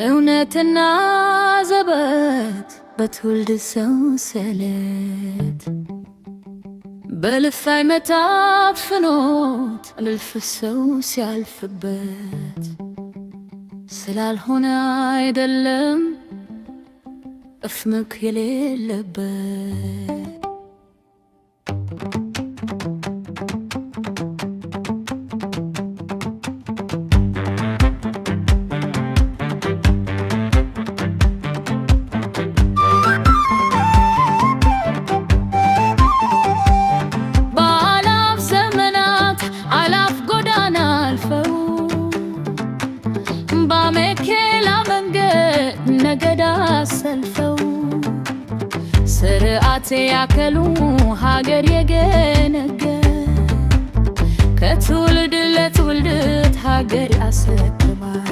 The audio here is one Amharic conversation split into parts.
እውነትና ዘበት በትውልድ ሰንሰለት በልፋይ መታፍኖት እልፍ ሰው ሲያልፍበት ስላልሆነ አይደለም እፍምክ የሌለበት ነገዳ ሰልፈው ስርዓት ያከሉ ሀገር የገነገ ከትውልድ ለትውልድ ሀገር ያስረክባል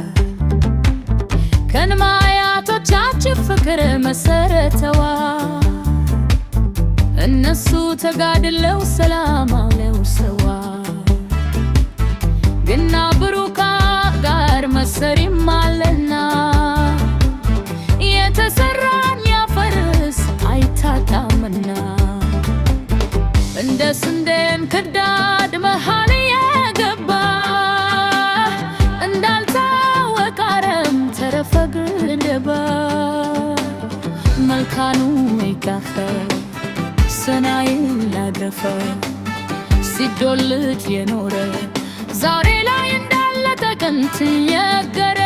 ከነማያቶቻችን ፍቅር መሰረተዋ እነሱ ተጋድለው ሰላም አለው ሰዋ ግና ብሩካ ጋር መሰሪም አለና የተሰራን ያፈርስ አይታጣምና እንደ ስንዴን ክዳድ መሃል የገባ እንዳልታወቀ አረም ተረፈ ግንደባ መልካኑ ይካፈ ሰናይን ላገፈ ሲዶልት የኖረ ዛሬ ላይ እንዳለ ጥቅምት የገረ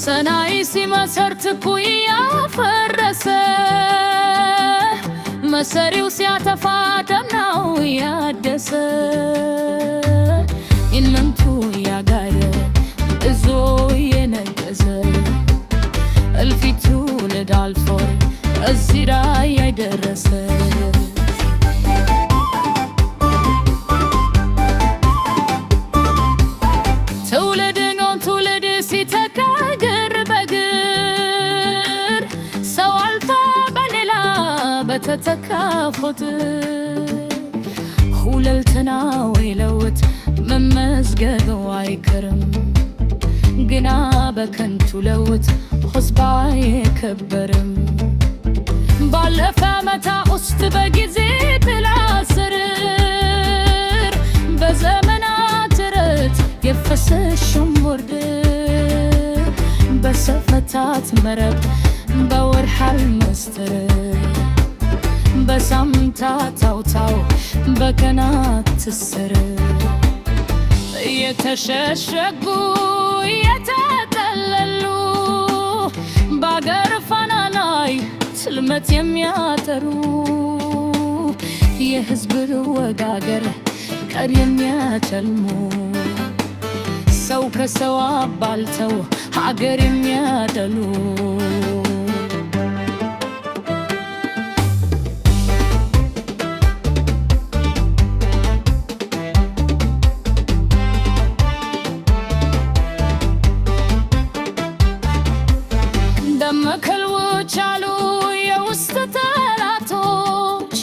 ሰናይ ሲመሰርት ኩያ ፈረሰ መሰሪው ሲያተፋ ደምናው ያደሰ ኢንመንቱ ያጋረ እዞ የነገዘ እልፊቱ ለዳልፎ እዚራ ያይደረሰ በተተካፎት ሁለልተናው ይለውት መመዝገበው አይከርም ግና በከንቱ ለውት ሕዝባ አይከበርም ባለፈ ዓመታ ውስጥ በጊዜ ጥላ ስር በዘመናት ረት የፈሰሽም ወርድ በሰፈታት መረብ በወርሃል መስተር በሳምንታት አውታው በቀናት ትስር የተሸሸጉ የተጠለሉ በአገር ፋና ላይ ትልመት የሚያጠሩ የሕዝብ ወጋገር ቀር የሚያጨልሙ ሰው ከሰው አባልተው ሀገር የሚያደሉ መከልዎች አሉ የውስጥ ጠላቶች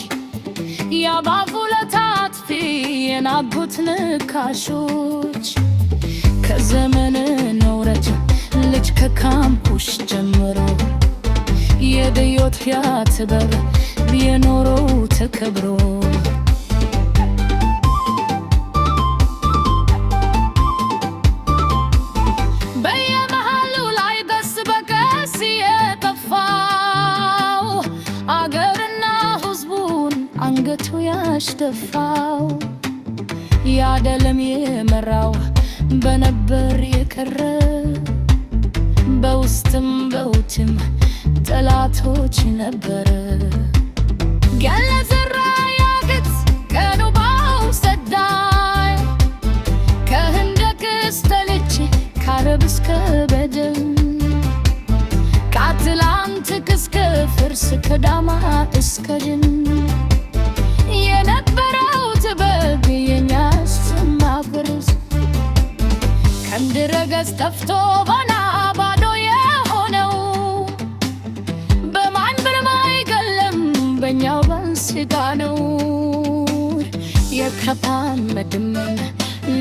ያባቡለታት የናጉት ንካሾች ከዘመን ኖረች ልጅ ከካምፑሽ ጀምሮ የድዮት ያትበር የኖረው ተከብሮ አንገቱ ያሽደፋው ያደለም የመራው በነበር የቀረ በውስጥም በውጭም ጠላቶች ነበር ገለዘራ ያግት ቀኑ ባው ሰዳ ከዳማ እስከ ድን የነበረው ጥበብ የኛስ ማብረስ ከምድረ ገጽ ጠፍቶ ባና ባዶ የሆነው በማንም አይገለም በእኛው በሥጋ ነው። የከፋን መድመን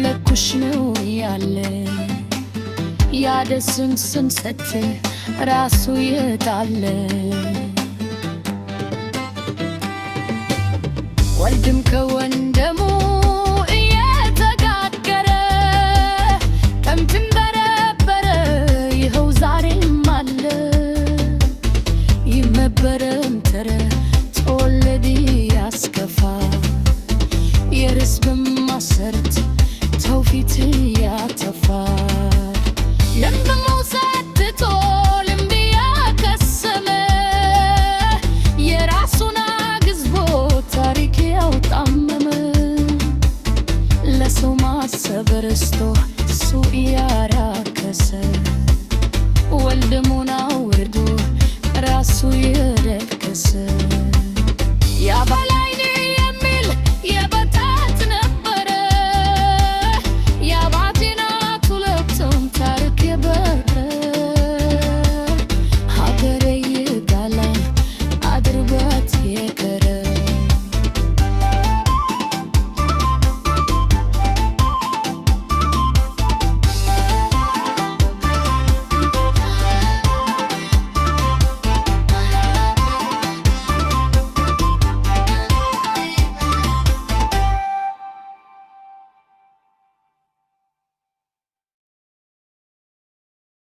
ለኩሽ ነው ያለ ያደስን ስንሰት ራሱ ይጣለ ወልድም ከወንድሙ እየተጋገረ ከምትም በረበረ ይኸው ዛሬም አለ ይመበረም ተረ ተወለድ ያስከፋ የርስ በማሰረት ተውፊት ያተፋ ለምደሞ